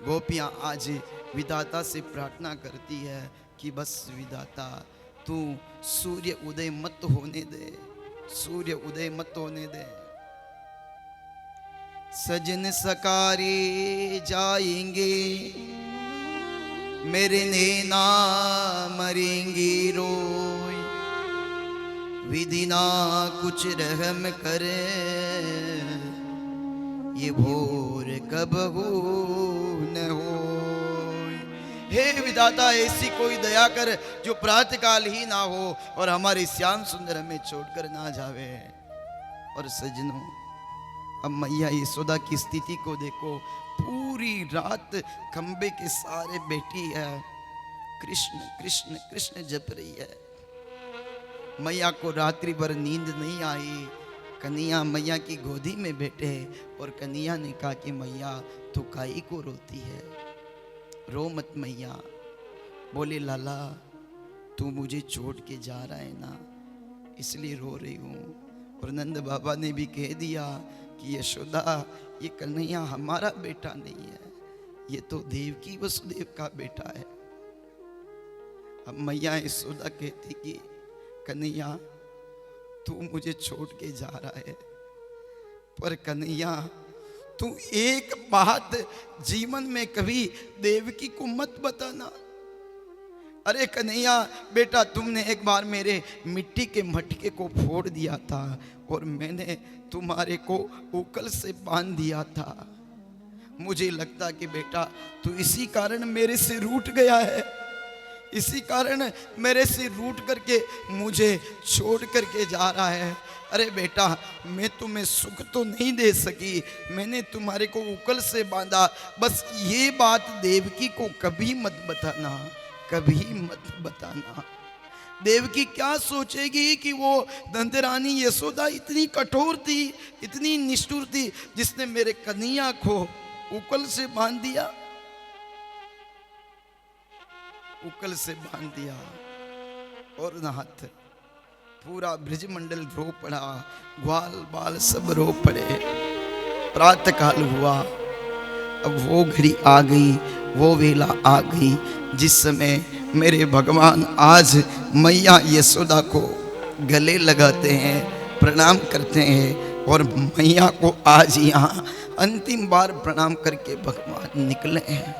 गोपियां आज विधाता से प्रार्थना करती है कि बस विधाता तू सूर्य उदय मत होने दे, सूर्य उदय मत होने दे। सजन सकारे जाएंगे, मेरे नैना मरेंगे रोए, विधि ना कुछ रहम करे, ये भोर कब हो न हो। हे विधाता ऐसी कोई दया कर जो प्रातः काल ही ना हो और हमारे श्याम सुंदर हमें छोड़कर ना जावे। और सजनों, अब मैया यशोदा की स्थिति को देखो, पूरी रात खंबे के सारे बैठी है, कृष्ण कृष्ण कृष्ण जप रही है। मैया को रात्रि भर नींद नहीं आई। कन्हैया मैया की गोदी में बैठे और कन्हैया ने कहा कि मैया तू काई को रोती है, रो मत मैया। बोले लाला तू मुझे छोड़ के जा रहा है ना, इसलिए रो रही हूँ। और नंद बाबा ने भी कह दिया कि यशोदा ये कन्हैया हमारा बेटा नहीं है, ये तो देवकी वसुदेव का बेटा है। अब मैया यशोदा कहती कि कन्हैया तू मुझे छोड़ के जा रहा है, पर कन्हैया तू एक बात जीवन में कभी देवकी को मत बताना। अरे कन्हैया बेटा, तुमने एक बार मेरे मिट्टी के मटके को फोड़ दिया था और मैंने तुम्हारे को उकल से बांध दिया था। मुझे लगता कि बेटा तू इसी कारण मेरे से रूठ गया है, इसी कारण मेरे से रूठ करके मुझे छोड़ करके जा रहा है। अरे बेटा, मैं तुम्हें सुख तो नहीं दे सकी, मैंने तुम्हारे को उकल से बांधा, बस ये बात देवकी को कभी मत बताना, कभी मत बताना। देवकी क्या सोचेगी कि वो दंतरानी यशोदा इतनी कठोर थी, इतनी निष्ठुर थी, जिसने मेरे कन्हैया को उकल से बांध दिया, उकल से बांध दिया। और नाथ पूरा ब्रजमंडल रो पड़ा, ग्वाल बाल सब रो पड़े। प्रातः काल हुआ, अब वो घड़ी आ गई, वो वेला आ गई जिस समय मेरे भगवान आज मैया यशोदा को गले लगाते हैं, प्रणाम करते हैं। और मैया को आज यहाँ अंतिम बार प्रणाम करके भगवान निकले हैं।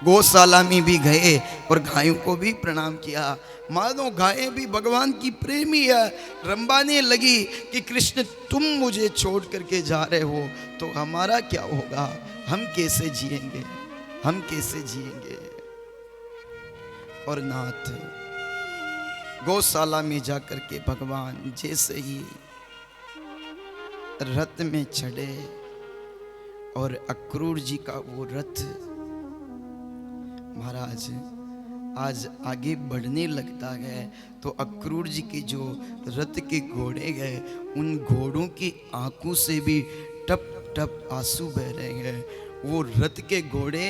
गौशाला में भी गए और गायों को भी प्रणाम किया। मानो गायें भी भगवान की प्रेमी है। रंबाने लगी कि कृष्ण तुम मुझे छोड़ करके जा रहे हो तो हमारा क्या होगा, हम कैसे जिएंगे, हम कैसे जिएंगे। और नाथ गौशाला में जाकर के भगवान जैसे ही रथ में चढ़े और अक्रूर जी का वो रथ महाराज आज आगे बढ़ने लगता है, तो अक्रूर जी के जो रथ के घोड़े गए, उन घोड़ों की आंखों से भी टप टप आंसू बह रहे हैं। वो रथ के घोड़े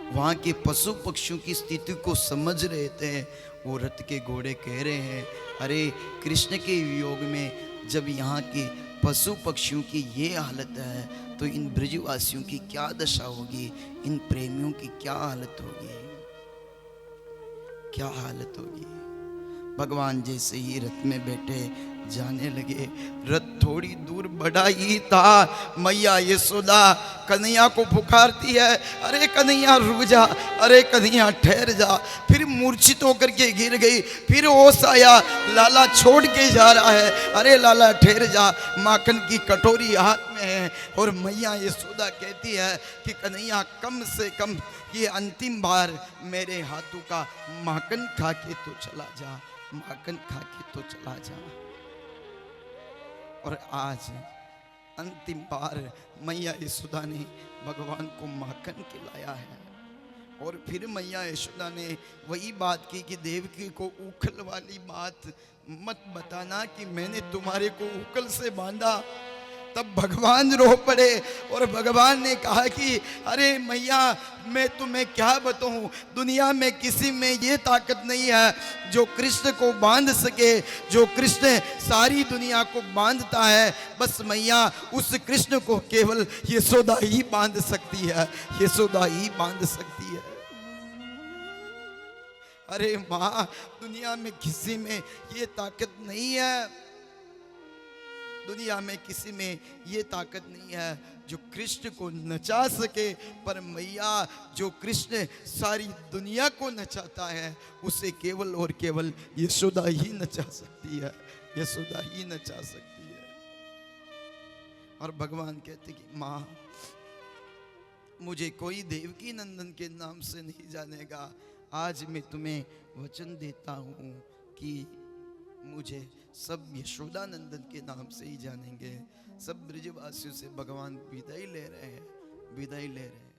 वहाँ के पशु पक्षियों की स्थिति को समझ रहे थे। वो रथ के घोड़े कह रहे हैं, अरे कृष्ण के वियोग में जब यहाँ के पशु पक्षियों की ये हालत है तो इन ब्रजवासियों की क्या दशा होगी, इन प्रेमियों की क्या हालत होगी, क्या हालत होगी। भगवान जैसे ही रथ में बैठे जाने लगे, रथ थोड़ी दूर बढ़ा ही था, मैया यशोदा कन्हैया को पुकारती है, अरे कन्हैया रुक जा, अरे कन्हैया ठहर जा। फिर मूर्छित होकर के गिर गई, फिर होश आया, लाला छोड़ के जा रहा है, अरे लाला ठहर जा, माखन की कटोरी हाथ में है। और मैया यशोदा कहती है कि कन्हैया कम से कम ये अंतिम बार मेरे हाथों का माखन खा के तो चला जा, माखन खा के तो चला जा। और आज अंतिम बार मैया यशोदा ने भगवान को माखन खिलाया है। और फिर मैया यशोदा ने वही बात की कि देवकी को उखल वाली बात मत बताना कि मैंने तुम्हारे को उखल से बांधा। तब भगवान रो पड़े और भगवान ने कहा कि अरे मैया, मैं तुम्हें क्या बताऊं, दुनिया में किसी में ये ताकत नहीं है जो कृष्ण को बांध सके, जो कृष्ण सारी दुनिया को बांधता है। बस मैया, उस कृष्ण को केवल यशोदा ही बांध सकती है, यशोदा ही बांध सकती है। अरे माँ, दुनिया में किसी में ये ताकत नहीं है, दुनिया में किसी में ये ताकत नहीं है जो कृष्ण को नचा सके। पर मैया, जो कृष्ण सारी दुनिया को नचाता है, उसे केवल और केवल यशोदा ही नचा सकती है, यशोदा ही नचा सकती है। और भगवान कहते कि माँ, मुझे कोई देवकी नंदन के नाम से नहीं जानेगा। आज मैं तुम्हें वचन देता हूँ कि मुझे सब यशोदा नंदन के नाम से ही जानेंगे। सब ब्रजवासियों से भगवान विदाई ले रहे हैं, विदाई ले रहे हैं।